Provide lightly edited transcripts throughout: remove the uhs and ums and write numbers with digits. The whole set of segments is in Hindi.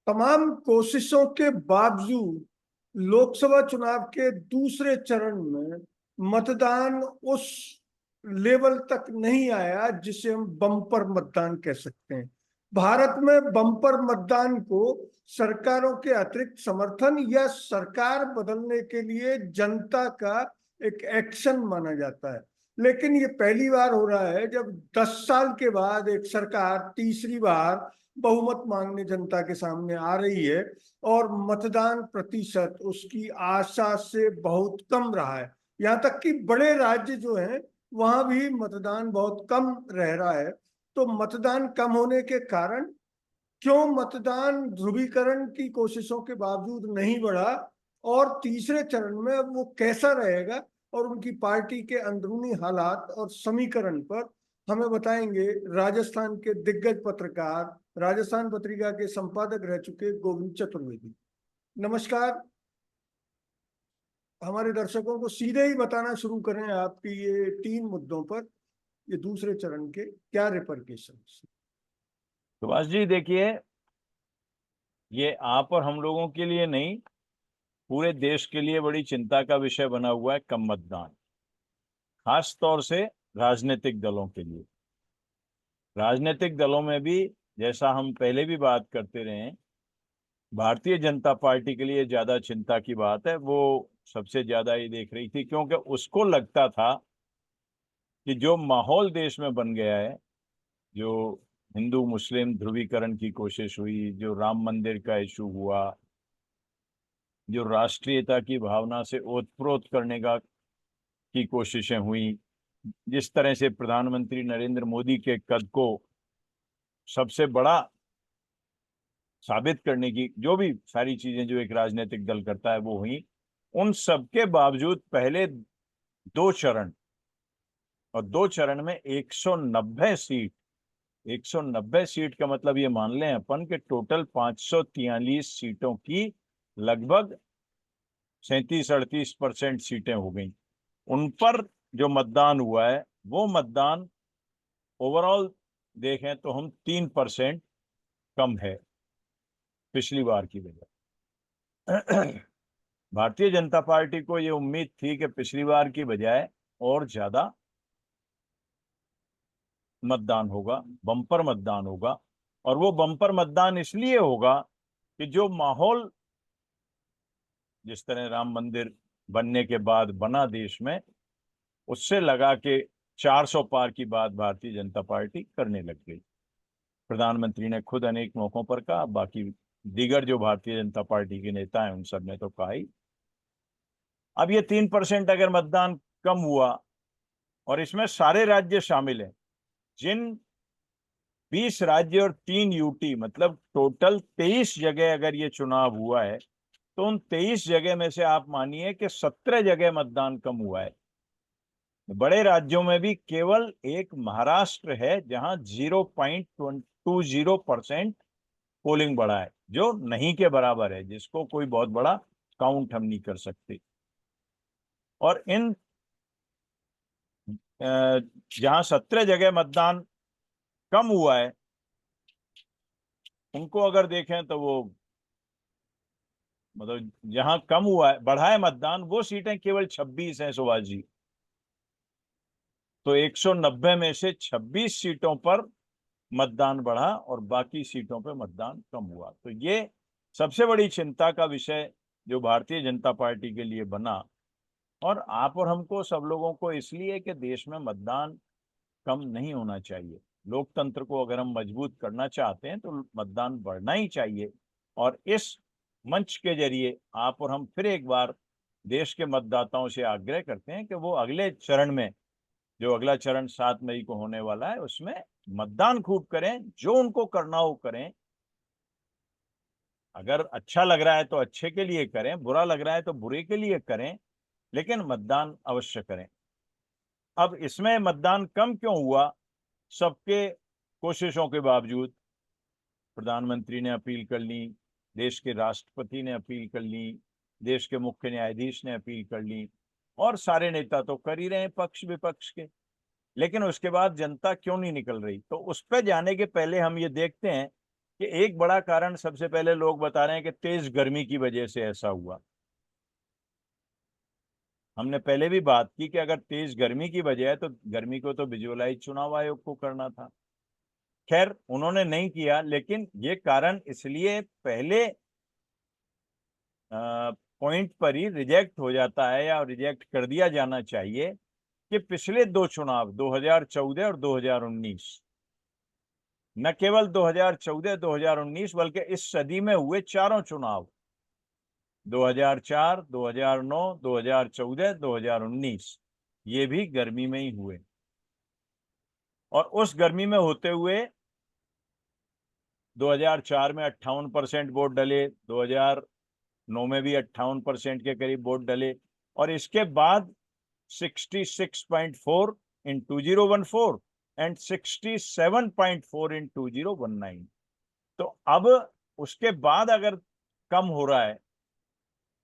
तमाम कोशिशों के बावजूद लोकसभा चुनाव के दूसरे चरण में मतदान उस लेवल तक नहीं आया जिसे हम बम्पर मतदान कह सकते हैं। भारत में बम्पर मतदान को सरकारों के अतिरिक्त समर्थन या सरकार बदलने के लिए जनता का एक एक्शन माना जाता है। लेकिन ये पहली बार हो रहा है जब 10 साल के बाद एक सरकार तीसरी बार बहुमत मांगने जनता के सामने आ रही है और मतदान प्रतिशत उसकी आशा से बहुत कम रहा है। यहाँ तक कि बड़े राज्य जो हैं वहां भी मतदान बहुत कम रह रहा है। तो मतदान कम होने के कारण क्यों मतदान ध्रुवीकरण की कोशिशों के बावजूद नहीं बढ़ा और तीसरे चरण में अब वो कैसा रहेगा और उनकी पार्टी के अंदरूनी हालात और समीकरण पर हमें बताएंगे राजस्थान के दिग्गज पत्रकार, राजस्थान पत्रिका के संपादक रह चुके गोविंद चतुर्वेदी। नमस्कार। हमारे दर्शकों को सीधे ही बताना शुरू करें आपकी ये 3 मुद्दों पर ये दूसरे चरण के क्या रिपरकेशन। सुभाष जी देखिए, ये आप और हम लोगों के लिए नहीं, पूरे देश के लिए बड़ी चिंता का विषय बना हुआ है कम मतदान, खास तौर से राजनीतिक दलों के लिए। राजनीतिक दलों में भी, जैसा हम पहले भी बात करते रहे हैं, भारतीय जनता पार्टी के लिए ज्यादा चिंता की बात है। वो सबसे ज्यादा ये देख रही थी क्योंकि उसको लगता था कि जो माहौल देश में बन गया है, जो हिंदू मुस्लिम ध्रुवीकरण की कोशिश हुई, जो राम मंदिर का इशू हुआ, जो राष्ट्रीयता की भावना से ओतप्रोत करने का की कोशिशें हुई, जिस तरह से प्रधानमंत्री नरेंद्र मोदी के कद को सबसे बड़ा साबित करने की जो भी सारी चीजें जो एक राजनीतिक दल करता है वो हुई, उन सब के बावजूद पहले 2 चरण, और 2 चरण में 190 सीट, 190 सीट का मतलब ये मान लें अपन के टोटल 543 सीटों की लगभग 37-38% सीटें हो गई। उन पर जो मतदान हुआ है वो मतदान ओवरऑल देखें तो हम 3% कम है पिछली बार की बजाय। भारतीय जनता पार्टी को ये उम्मीद थी कि पिछली बार की बजाय और ज्यादा मतदान होगा, बम्पर मतदान होगा। और वो बम्पर मतदान इसलिए होगा कि जो माहौल जिस तरह राम मंदिर बनने के बाद बना देश में, उससे लगा कि 400 पार की बात भारतीय जनता पार्टी करने लग गई। प्रधानमंत्री ने खुद अनेक मौकों पर कहा, बाकी दीगर जो भारतीय जनता पार्टी के नेता हैं उन सब ने तो कहा ही। अब ये 3% अगर मतदान कम हुआ, और इसमें सारे राज्य शामिल हैं, जिन 20 राज्य और 3 यूटी, मतलब टोटल 23 जगह अगर ये चुनाव हुआ है, तो उन 23 जगह में से आप मानिए कि 17 जगह मतदान कम हुआ है। बड़े राज्यों में भी केवल एक महाराष्ट्र है जहां 0.20% पोलिंग बढ़ा है, जो नहीं के बराबर है, जिसको कोई बहुत बड़ा काउंट हम नहीं कर सकते। और इन जहां 17 जगह मतदान कम हुआ है उनको अगर देखें तो वो, मतलब जहां कम हुआ है, बढ़ा है मतदान, वो सीटें केवल 26 हैं सुभाष जी। तो 190 में से 26 सीटों पर मतदान बढ़ा और बाकी सीटों पर मतदान कम हुआ। तो ये सबसे बड़ी चिंता का विषय जो भारतीय जनता पार्टी के लिए बना। और आप और हमको, सब लोगों को, इसलिए कि देश में मतदान कम नहीं होना चाहिए। लोकतंत्र को अगर हम मजबूत करना चाहते हैं तो मतदान बढ़ना ही चाहिए। और इस मंच के जरिए आप और हम फिर एक बार देश के मतदाताओं से आग्रह करते हैं कि वो अगले चरण में, जो अगला चरण 7 मई को होने वाला है, उसमें मतदान खूब करें, जो उनको करना हो करें। अगर अच्छा लग रहा है तो अच्छे के लिए करें, बुरा लग रहा है तो बुरे के लिए करें, लेकिन मतदान अवश्य करें। अब इसमें मतदान कम क्यों हुआ? सबके कोशिशों के बावजूद प्रधानमंत्री ने अपील कर ली, देश के राष्ट्रपति ने अपील कर ली, देश के मुख्य न्यायाधीश ने अपील कर ली, और सारे नेता तो कर ही रहे हैं पक्ष विपक्ष के। लेकिन उसके बाद जनता क्यों नहीं निकल रही? तो उस पर जाने के पहले हम ये देखते हैं कि एक बड़ा कारण सबसे पहले लोग बता रहे हैं कि तेज गर्मी की वजह से ऐसा हुआ। हमने पहले भी बात की कि अगर तेज गर्मी की वजह है तो गर्मी को तो विजुअलाइज चुनाव आयोग को करना था। खैर उन्होंने नहीं किया, लेकिन ये कारण इसलिए पहले पॉइंट पर ही रिजेक्ट हो जाता है या रिजेक्ट कर दिया जाना चाहिए कि पिछले दो चुनाव 2014 और 2019, न केवल 2014 2019 बल्कि इस सदी में हुए चारों चुनाव 2004 2009 2014 2019 ये भी गर्मी में ही हुए। और उस गर्मी में होते हुए 2004 में 58% वोट डले, 2009 में भी 58% के करीब वोट डले, और इसके बाद 66.4 इन 2014 एंड 67.4 इन 2019। तो अब उसके बाद अगर कम हो रहा है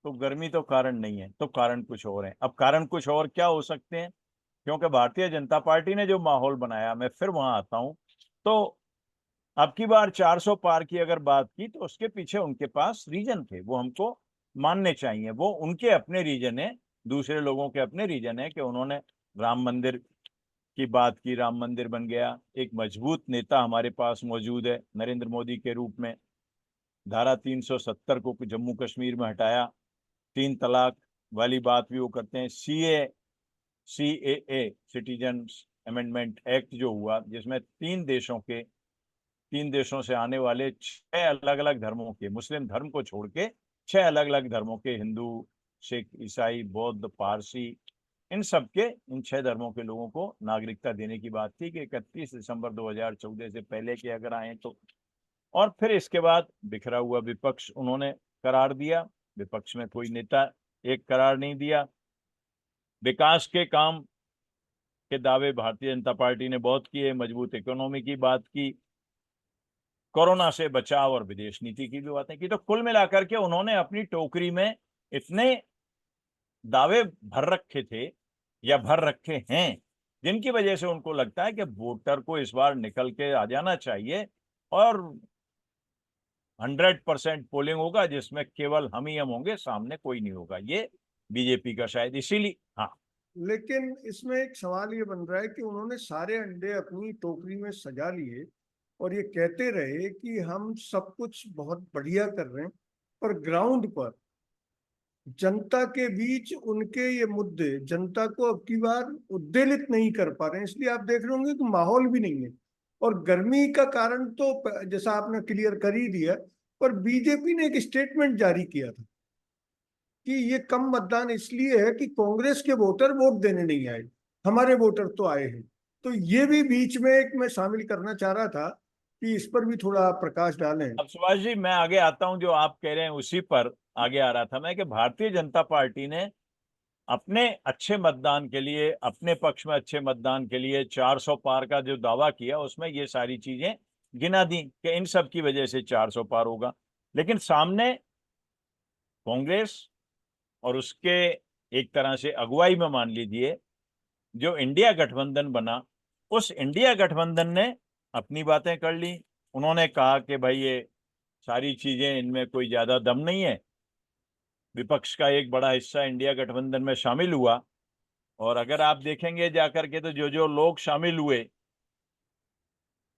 तो गर्मी तो कारण नहीं है, तो कारण कुछ और है। अब कारण कुछ और क्या हो सकते हैं, क्योंकि भारतीय जनता पार्टी ने जो माहौल बनाया, मैं फिर वहां आता हूं, तो अब की बार 400 पार की अगर बात की तो उसके पीछे उनके पास रीजन थे, वो हमको मानने चाहिए। वो उनके अपने रीजन है, दूसरे लोगों के अपने रीजन है कि उन्होंने राम मंदिर की बात की, राम मंदिर बन गया। एक मजबूत नेता हमारे पास मौजूद है नरेंद्र मोदी के रूप में। धारा 370 को जम्मू कश्मीर में हटाया, 3 तलाक वाली बात भी वो करते हैं। सीएए सिटीजन अमेंडमेंट एक्ट जो हुआ, जिसमें 3 देशों से आने वाले 6 अलग अलग धर्मों के, मुस्लिम धर्म को छोड़ के 6 अलग अलग धर्मों के, हिंदू, सिख, ईसाई, बौद्ध, पारसी, इन सब के, इन 6 धर्मों के लोगों को नागरिकता देने की बात थी कि 31 दिसंबर 2014 से पहले के अगर आए तो। और फिर इसके बाद बिखरा हुआ विपक्ष उन्होंने करार दिया, विपक्ष में कोई नेता एक करार नहीं दिया। विकास के काम के दावे भारतीय जनता पार्टी ने बहुत किए, मजबूत इकोनॉमी की बात की, कोरोना से बचाव और विदेश नीति की भी बातें की। तो कुल मिलाकर के उन्होंने अपनी टोकरी में इतने दावे भर रखे थे या भर रखे हैं, जिनकी वजह से उनको लगता है कि वोटर को इस बार निकल के आ जाना चाहिए और 100% पोलिंग होगा, जिसमें केवल हम ही हम होंगे, सामने कोई नहीं होगा। ये बीजेपी का शायद इसीलिए। हाँ, लेकिन इसमें एक सवाल ये बन रहा है कि उन्होंने सारे अंडे अपनी टोकरी में सजा लिए और ये कहते रहे कि हम सब कुछ बहुत बढ़िया कर रहे हैं, पर ग्राउंड पर जनता के बीच उनके ये मुद्दे जनता को अब की बार उद्वेलित नहीं कर पा रहे हैं। इसलिए आप देख रहे होंगे कि माहौल भी नहीं है। और गर्मी का कारण तो जैसा आपने क्लियर कर ही दिया, पर बीजेपी ने एक स्टेटमेंट जारी किया था कि ये कम मतदान इसलिए है कि कांग्रेस के वोटर वोट देने नहीं आए, हमारे वोटर तो आए हैं। तो ये भी बीच में एक मैं शामिल करना चाह रहा था कि इस पर भी थोड़ा प्रकाश डालें। अब सुभाष जी मैं आगे आता हूं, जो आप कह रहे हैं उसी पर आगे आ रहा था मैं, कि भारतीय जनता पार्टी ने अपने अच्छे मतदान के लिए, अपने पक्ष में अच्छे मतदान के लिए 400 पार का जो दावा किया, उसमें ये सारी चीजें गिना दी कि इन सब की वजह से 400 पार होगा। लेकिन सामने कांग्रेस और उसके एक तरह से अगुवाई में मान लीजिए जो इंडिया गठबंधन बना, उस इंडिया गठबंधन ने अपनी बातें कर ली। उन्होंने कहा कि भाई ये सारी चीजें, इनमें कोई ज्यादा दम नहीं है। विपक्ष का एक बड़ा हिस्सा इंडिया गठबंधन में शामिल हुआ, और अगर आप देखेंगे जाकर के तो जो जो लोग शामिल हुए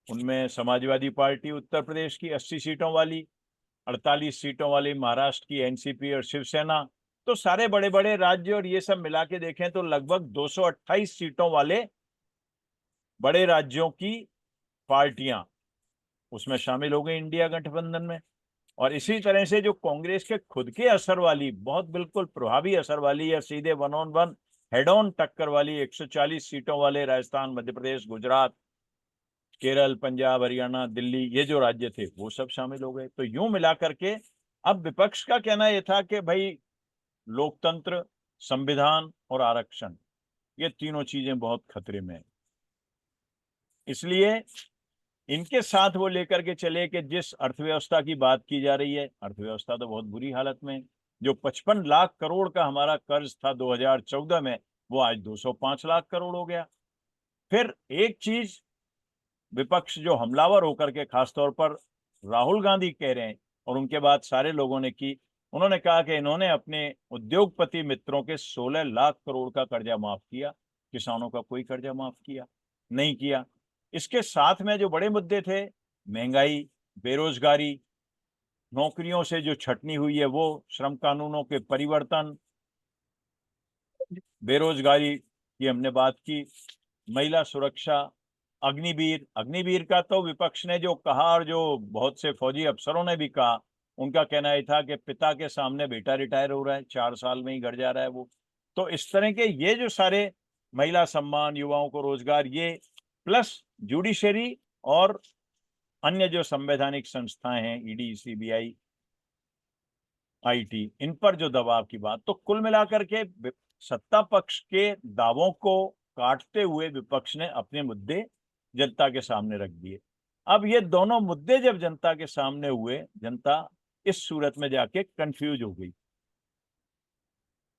उनमें समाजवादी पार्टी उत्तर प्रदेश की 80 सीटों वाली, 48 सीटों वाली महाराष्ट्र की एनसीपी और शिवसेना, तो सारे बड़े बड़े राज्य और ये सब मिला के देखें तो लगभग 228 सीटों वाले बड़े राज्यों की पार्टियां उसमें शामिल हो गई इंडिया गठबंधन में। और इसी तरह से जो कांग्रेस के खुद के असर वाली, बहुत बिल्कुल प्रभावी असर वाली या सीधे 1-on-1 हेड ऑन टक्कर वाली 140 सीटों वाले राजस्थान, मध्य प्रदेश, गुजरात, केरल, पंजाब, हरियाणा, दिल्ली, ये जो राज्य थे वो सब शामिल हो गए। तो यूं मिलाकर के अब विपक्ष का कहना यह था कि भाई लोकतंत्र, संविधान और आरक्षण, ये तीनों चीजें बहुत खतरे में है। इसलिए इनके साथ वो लेकर के चले कि जिस अर्थव्यवस्था की बात की जा रही है, अर्थव्यवस्था तो बहुत बुरी हालत में। जो 55 लाख करोड़ का हमारा कर्ज था 2014 में, वो आज 205 लाख करोड़ हो गया। फिर एक चीज विपक्ष जो हमलावर होकर के खासतौर पर राहुल गांधी कह रहे हैं और उनके बाद सारे लोगों ने की। उन्होंने कहा कि इन्होंने अपने उद्योगपति मित्रों के 16 लाख करोड़ का कर्जा माफ किया, किसानों का कोई कर्जा माफ किया नहीं किया। इसके साथ में जो बड़े मुद्दे थे, महंगाई, बेरोजगारी, नौकरियों से जो छटनी हुई है वो, श्रम कानूनों के परिवर्तन, बेरोजगारी की हमने बात की, महिला सुरक्षा, अग्निवीर। अग्निवीर का तो विपक्ष ने जो कहा और जो बहुत से फौजी अफसरों ने भी कहा, उनका कहना यह था कि पिता के सामने बेटा रिटायर हो रहा है, 4 साल में ही घर जा रहा है वो। तो इस तरह के ये जो सारे महिला सम्मान, युवाओं को रोजगार, ये प्लस जुडिशरी और अन्य जो संवैधानिक संस्थाएं हैं, ईडी, सीबीआई, आईटी, इन पर जो दबाव की बात, तो कुल मिलाकर के सत्ता पक्ष के दावों को काटते हुए विपक्ष ने अपने मुद्दे जनता के सामने रख दिए। अब ये दोनों मुद्दे जब जनता के सामने हुए, जनता इस सूरत में जाके कंफ्यूज हो गई।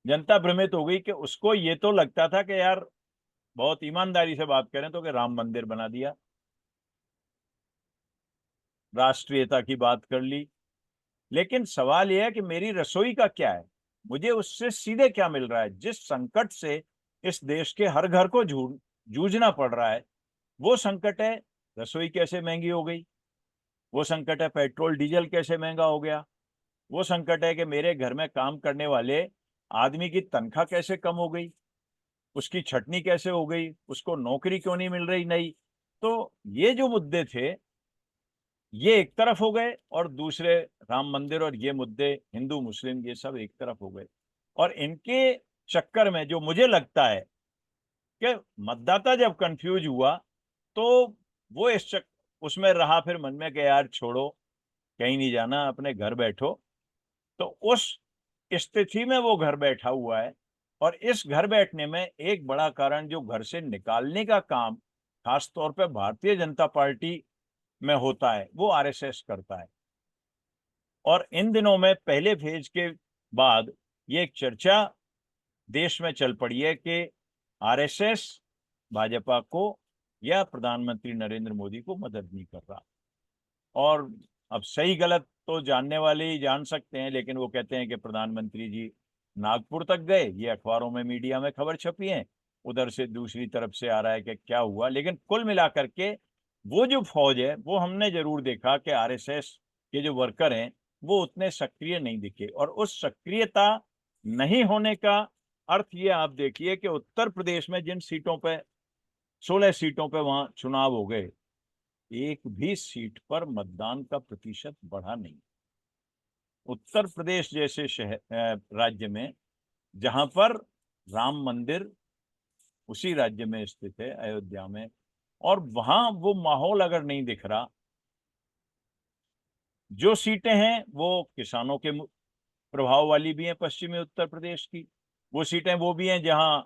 जनता भ्रमित हो गई कि उसको ये तो लगता था कि यार बहुत ईमानदारी से बात करें तो कि राम मंदिर बना दिया, राष्ट्रीयता की बात कर ली, लेकिन सवाल यह है कि मेरी रसोई का क्या है, मुझे उससे सीधे क्या मिल रहा है। जिस संकट से इस देश के हर घर को जूझना पड़ रहा है, वो संकट है रसोई कैसे महंगी हो गई, वो संकट है पेट्रोल डीजल कैसे महंगा हो गया, वो संकट है कि मेरे घर में काम करने वाले आदमी की तनख्वाह कैसे कम हो गई, उसकी छटनी कैसे हो गई, उसको नौकरी क्यों नहीं मिल रही नई। तो ये जो मुद्दे थे ये एक तरफ हो गए, और दूसरे राम मंदिर और ये मुद्दे हिंदू मुस्लिम ये सब एक तरफ हो गए। और इनके चक्कर में जो मुझे लगता है कि मतदाता जब कंफ्यूज हुआ तो वो उसमें रहा फिर मन में कि यार छोड़ो, कहीं नहीं जाना, अपने घर बैठो। तो उस स्थिति में वो घर बैठा हुआ है। और इस घर बैठने में एक बड़ा कारण जो घर से निकालने का काम खास तौर पे भारतीय जनता पार्टी में होता है, वो आरएसएस करता है। और इन दिनों में पहले फेज के बाद ये एक चर्चा देश में चल पड़ी है कि आरएसएस भाजपा को या प्रधानमंत्री नरेंद्र मोदी को मदद नहीं कर रहा। और अब सही गलत तो जानने वाले ही जान सकते हैं, लेकिन वो कहते हैं कि प्रधानमंत्री जी नागपुर तक गए, ये अखबारों में मीडिया में खबर छपी है, उधर से दूसरी तरफ से आ रहा है कि क्या हुआ। लेकिन कुल मिलाकर के वो जो फौज है वो हमने जरूर देखा कि आरएसएस के जो वर्कर हैं वो उतने सक्रिय नहीं दिखे। और उस सक्रियता नहीं होने का अर्थ ये आप देखिए कि उत्तर प्रदेश में जिन सीटों पे 16 सीटों पे वहां चुनाव हो गए, एक भी सीट पर मतदान का प्रतिशत बढ़ा नहीं। उत्तर प्रदेश जैसे राज्य में जहां पर राम मंदिर उसी राज्य में स्थित है, अयोध्या में, और वहां वो माहौल अगर नहीं दिख रहा, जो सीटें हैं वो किसानों के प्रभाव वाली भी हैं, पश्चिमी उत्तर प्रदेश की वो सीटें वो भी हैं जहां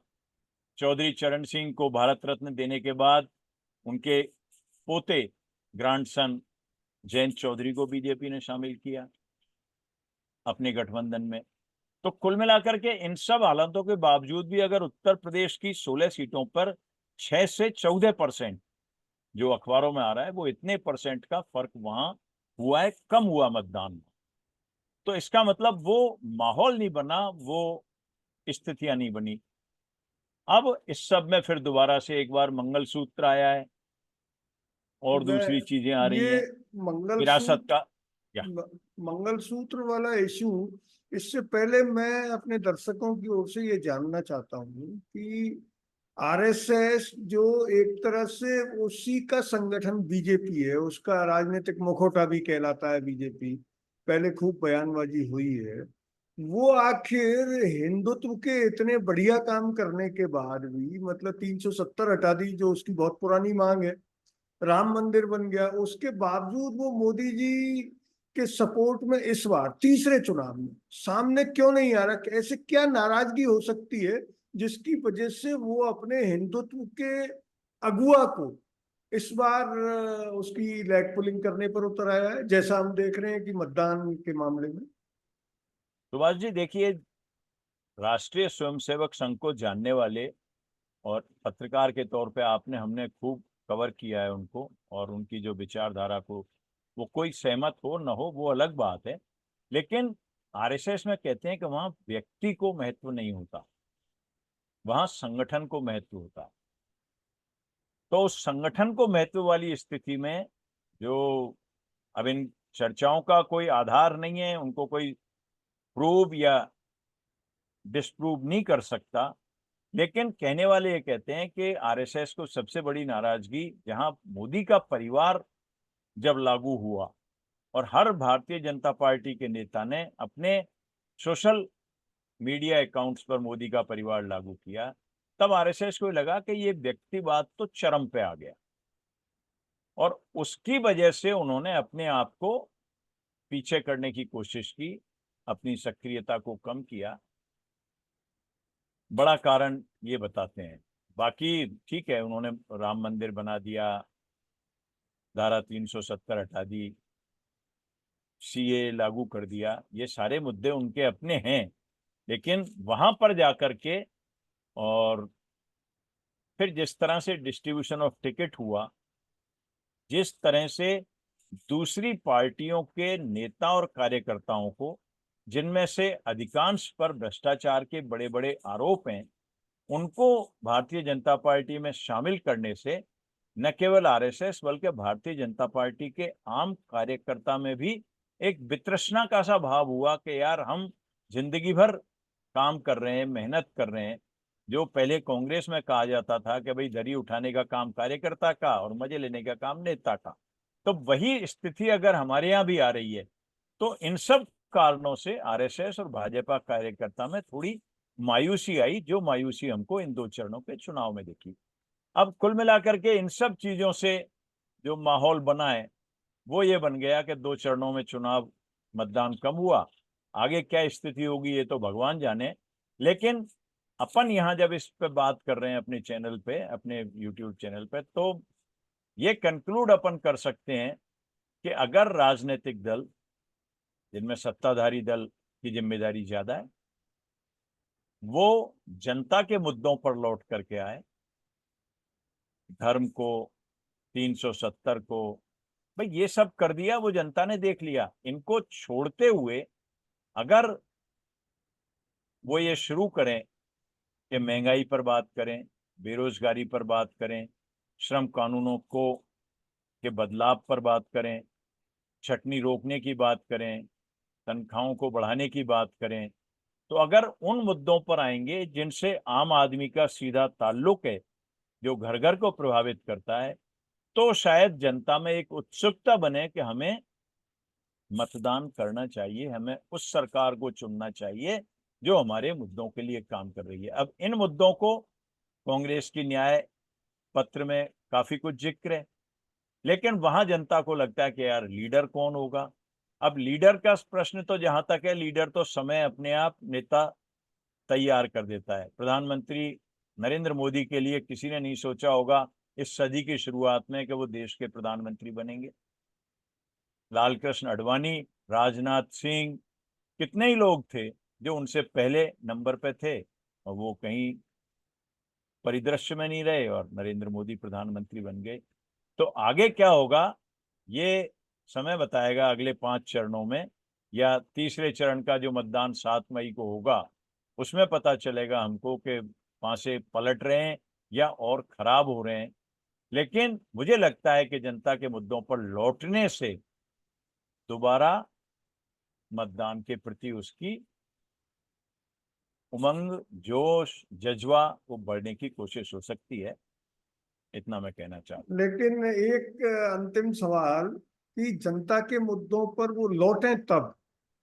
चौधरी चरण सिंह को भारत रत्न देने के बाद उनके पोते ग्रैंडसन जयंत चौधरी को बीजेपी ने शामिल किया अपने गठबंधन में। तो कुल मिलाकर के इन सब हालातों के बावजूद भी अगर उत्तर प्रदेश की 16 सीटों पर 6 से 14% जो अखबारों में आ रहा है, वो इतने परसेंट का फर्क वहां हुआ है, कम हुआ मतदान में, तो इसका मतलब वो माहौल नहीं बना, वो स्थितियां नहीं बनी। अब इस सब में फिर दोबारा से एक बार मंगलसूत्र आया है और मैं दूसरी चीजें आ रही ये हैं, विरासत मंगलसूत्र का क्या। मंगलसूत्र वाला इशू, इससे पहले मैं अपने दर्शकों की ओर से ये जानना चाहता हूँ कि आरएसएस जो एक तरह से उसी का संगठन बीजेपी है, उसका राजनीतिक मुखौटा भी कहलाता है बीजेपी, पहले खूब बयानबाजी हुई है, वो आखिर हिंदुत्व के इतने बढ़िया काम करने के बाद भी, मतलब 370 हटा दी जो उसकी बहुत पुरानी मांग है, राम मंदिर बन गया, उसके बावजूद वो मोदी जी के सपोर्ट में इस बार तीसरे चुनाव में सामने क्यों नहीं आ रहा? ऐसे क्या नाराजगी हो सकती है जिसकी वजह से वो अपने हिंदुत्व के अगुआ को इस बार उसकी लेग पुलिंग करने पर उतर आया है, जैसा हम देख रहे हैं कि मतदान के मामले में। सुभाष जी देखिए, राष्ट्रीय स्वयंसेवक संघ को जानने वाले और पत्रकार के तौर पे आपने हमने खूब कवर किया है उनको, और उनकी जो विचारधारा को वो कोई सहमत हो न हो वो अलग बात है, लेकिन आरएसएस में कहते हैं कि वहां व्यक्ति को महत्व नहीं होता, वहां संगठन को महत्व होता है। तो उस संगठन को महत्व वाली स्थिति में जो अब इन चर्चाओं का कोई आधार नहीं है, उनको कोई प्रूव या डिस्प्रूव नहीं कर सकता, लेकिन कहने वाले ये कहते हैं कि आरएसएस को सबसे बड़ी नाराजगी जहां मोदी का परिवार जब लागू हुआ और हर भारतीय जनता पार्टी के नेता ने अपने सोशल मीडिया अकाउंट्स पर मोदी का परिवार लागू किया, तब आरएसएस को लगा कि ये व्यक्तिवाद तो चरम पे आ गया और उसकी वजह से उन्होंने अपने आप को पीछे करने की कोशिश की, अपनी सक्रियता को कम किया। बड़ा कारण ये बताते हैं। बाकी ठीक है, उन्होंने राम मंदिर बना दिया, धारा 370 हटा दी, सीए लागू कर दिया, ये सारे मुद्दे उनके अपने हैं, लेकिन वहां पर जाकर के और फिर जिस तरह से डिस्ट्रीब्यूशन ऑफ टिकट हुआ, जिस तरह से दूसरी पार्टियों के नेता और कार्यकर्ताओं को, जिनमें से अधिकांश पर भ्रष्टाचार के बड़े बड़े आरोप हैं, उनको भारतीय जनता पार्टी में शामिल करने से न केवल आरएसएस बल्कि भारतीय जनता पार्टी के आम कार्यकर्ता में भी एक वितृष्णा का सा भाव हुआ कि यार हम जिंदगी भर काम कर रहे हैं, मेहनत कर रहे हैं। जो पहले कांग्रेस में कहा जाता था कि भाई दरी उठाने का काम कार्यकर्ता का और मजे लेने का काम नेता का, तो वही स्थिति अगर हमारे यहाँ भी आ रही है, तो इन सब कारणों से आरएसएस और भाजपा कार्यकर्ता में थोड़ी मायूसी आई, जो मायूसी हमको इन 2 चरणों के चुनाव में दिखी। अब कुल मिलाकर के इन सब चीजों से जो माहौल बना है वो ये बन गया कि 2 चरणों में चुनाव मतदान कम हुआ। आगे क्या स्थिति होगी ये तो भगवान जाने, लेकिन अपन यहाँ जब इस पे बात कर रहे हैं अपने चैनल पे, अपने यूट्यूब चैनल पे, तो ये कंक्लूड अपन कर सकते हैं कि अगर राजनीतिक दल जिनमें सत्ताधारी दल की जिम्मेदारी ज्यादा है, वो जनता के मुद्दों पर लौट करके आए, धर्म को, 370 को, भाई ये सब कर दिया, वो जनता ने देख लिया। इनको छोड़ते हुए अगर वो ये शुरू करें कि महंगाई पर बात करें, बेरोजगारी पर बात करें, श्रम कानूनों को के बदलाव पर बात करें, छटनी रोकने की बात करें, तनख्वाहों को बढ़ाने की बात करें, तो अगर उन मुद्दों पर आएंगे जिनसे आम आदमी का सीधा ताल्लुक है, जो घर घर को प्रभावित करता है, तो शायद जनता में एक उत्सुकता बने कि हमें मतदान करना चाहिए, हमें उस सरकार को चुनना चाहिए जो हमारे मुद्दों के लिए काम कर रही है। अब इन मुद्दों को कांग्रेस की न्याय पत्र में काफी कुछ जिक्र है, लेकिन वहां जनता को लगता है कि यार लीडर कौन होगा। अब लीडर का प्रश्न तो जहां तक है, लीडर तो समय अपने आप नेता तैयार कर देता है। प्रधानमंत्री नरेंद्र मोदी के लिए किसी ने नहीं सोचा होगा इस सदी की शुरुआत में कि वो देश के प्रधानमंत्री बनेंगे। लाल कृष्ण आडवाणी, राजनाथ सिंह, कितने ही लोग थे जो उनसे पहले नंबर पे थे और वो कहीं परिदृश्य में नहीं रहे और नरेंद्र मोदी प्रधानमंत्री बन गए। तो आगे क्या होगा ये समय बताएगा, अगले 5 चरणों में, या तीसरे चरण का जो मतदान 7 मई को होगा उसमें पता चलेगा हमको कि पांसे पलट रहे हैं या और खराब हो रहे हैं। लेकिन मुझे लगता है कि जनता के मुद्दों पर लौटने से दोबारा मतदान के प्रति उसकी उमंग, जोश, जज्बा वो बढ़ने की कोशिश हो सकती है। इतना मैं कहना चाहता लेकिन एक अंतिम सवाल कि जनता के मुद्दों पर वो लौटे तब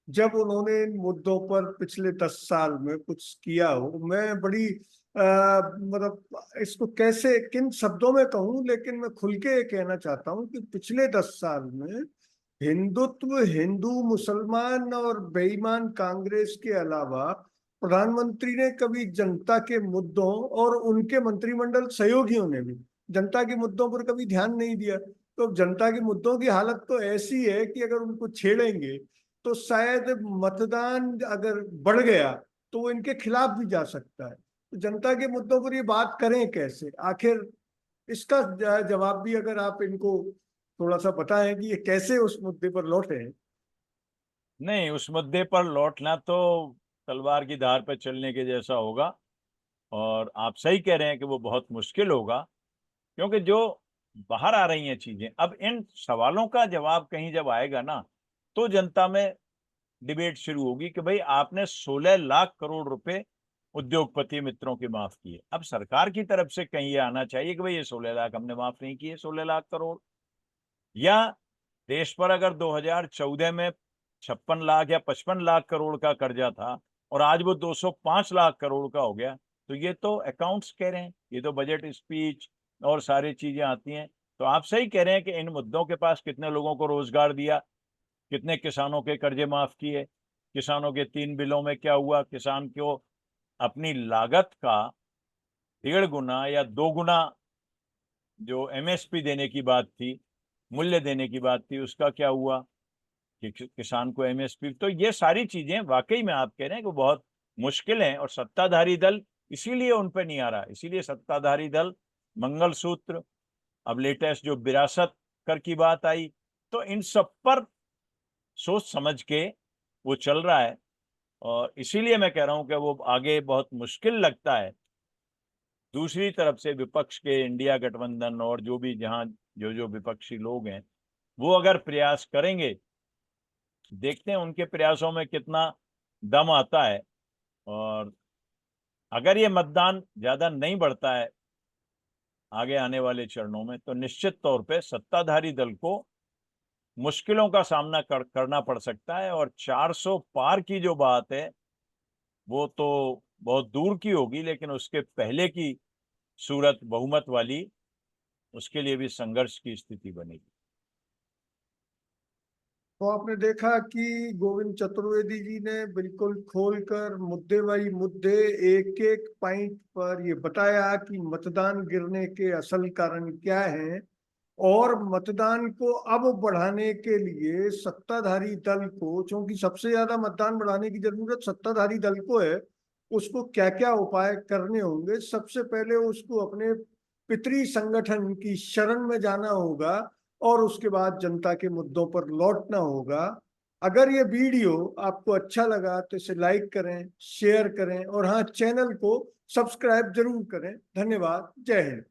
जब उन्होंने इन मुद्दों पर पिछले 10 साल में कुछ किया हो। मैं बड़ी मतलब इसको कैसे किन शब्दों में कहूं, लेकिन मैं खुल के ये कहना चाहता हूं कि पिछले 10 साल में हिंदुत्व, हिंदू, मुसलमान और बेईमान कांग्रेस के अलावा प्रधानमंत्री ने कभी जनता के मुद्दों, और उनके मंत्रिमंडल सहयोगियों ने भी जनता के मुद्दों पर कभी ध्यान नहीं दिया। तो जनता के मुद्दों की हालत तो ऐसी है कि अगर उनको छेड़ेंगे तो शायद मतदान अगर बढ़ गया तो वो इनके खिलाफ भी जा सकता है। तो जनता के मुद्दों पर ये बात करें कैसे आखिर, इसका जवाब भी अगर आप इनको थोड़ा सा बताएं कि ये कैसे उस मुद्दे पर लौटे हैं। नहीं, उस मुद्दे पर लौटना तो तलवार की धार पर चलने के जैसा होगा, और आप सही कह रहे हैं कि वो बहुत मुश्किल होगा, क्योंकि जो बाहर आ रही हैं चीजें, अब इन सवालों का जवाब कहीं जब आएगा ना, तो जनता में डिबेट शुरू होगी कि भाई आपने 16 लाख करोड़ रुपए उद्योगपति मित्रों के माफ किए। अब सरकार की तरफ से कहीं ये आना चाहिए कि भाई ये 16 लाख हमने माफ नहीं किए, 16 लाख करोड़। या देश पर अगर 2014 में 56 लाख या 55 लाख करोड़ का कर्जा था और आज वो 205 लाख करोड़ का हो गया, तो ये तो अकाउंट्स कह रहे हैं, ये तो बजट स्पीच और सारी चीजें आती हैं। तो आप सही कह रहे हैं कि इन मुद्दों के पास कितने लोगों को रोजगार दिया, कितने किसानों के कर्जे माफ किए, किसानों के 3 बिलों में क्या हुआ, किसान को अपनी लागत का 1.5 गुना या 2 गुना जो एमएसपी देने की बात थी, मूल्य देने की बात थी, उसका क्या हुआ कि किसान को एमएसपी। तो ये सारी चीजें वाकई में आप कह रहे हैं कि बहुत मुश्किल हैं, और सत्ताधारी दल इसीलिए उन पर नहीं आ रहा, इसीलिए सत्ताधारी दल मंगलसूत्र, अब लेटेस्ट जो विरासत कर की बात आई, तो इन सब पर सोच समझ के वो चल रहा है। और इसीलिए मैं कह रहा हूं कि वो आगे बहुत मुश्किल लगता है। दूसरी तरफ से विपक्ष के इंडिया गठबंधन और जो भी जहां जो जो विपक्षी लोग हैं, वो अगर प्रयास करेंगे, देखते हैं उनके प्रयासों में कितना दम आता है। और अगर ये मतदान ज्यादा नहीं बढ़ता है आगे आने वाले चरणों में, तो निश्चित तौर पे सत्ताधारी दल को मुश्किलों का सामना करना पड़ सकता है। और 400 पार की जो बात है वो तो बहुत दूर की होगी, लेकिन उसके पहले की सूरत बहुमत वाली, उसके लिए भी संघर्ष की स्थिति बनेगी। तो आपने देखा कि गोविंद चतुर्वेदी जी ने बिल्कुल खोलकर मुद्दे बाई मुद्दे एक एक पॉइंट पर ये बताया कि मतदान गिरने के असल कारण क्या हैं, और मतदान को अब बढ़ाने के लिए सत्ताधारी दल को, क्योंकि सबसे ज्यादा मतदान बढ़ाने की जरूरत सत्ताधारी दल को है, उसको क्या क्या उपाय करने होंगे। सबसे पहले उसको अपने पितरी संगठन की शरण में जाना होगा, और उसके बाद जनता के मुद्दों पर लौटना होगा। अगर ये वीडियो आपको अच्छा लगा तो इसे लाइक करें, शेयर करें, और हाँ, चैनल को सब्सक्राइब जरूर करें। धन्यवाद। जय हिंद।